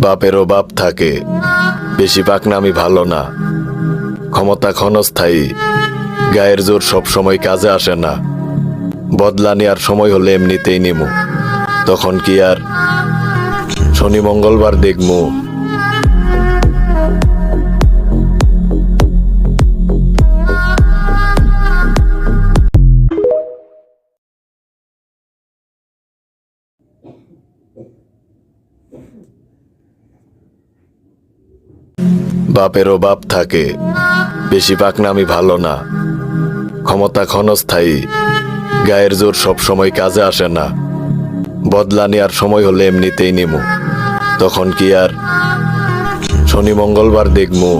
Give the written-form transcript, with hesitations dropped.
বাপেরও বাপ থাকে, বেশি পাকনামি ভালো না। ক্ষমতা ক্ষণস্থায়ী, গায়ের জোর সব সময় কাজে আসে না। বদলা নেওয়ার সময় হলে এমনিতেই নিমু, তখন কি আর শনি মঙ্গলবার দেখমু। বাপেরও বাপ থাকে, বেশি পাকনামি ভালো না। ক্ষমতা ক্ষণস্থায়ী, গায়ের জোর সব সময় কাজে আসে না। বদলা নেওয়ার সময় হলে এমনিতেই নিমু, তখন কি আর শনি মঙ্গলবার দেখমু।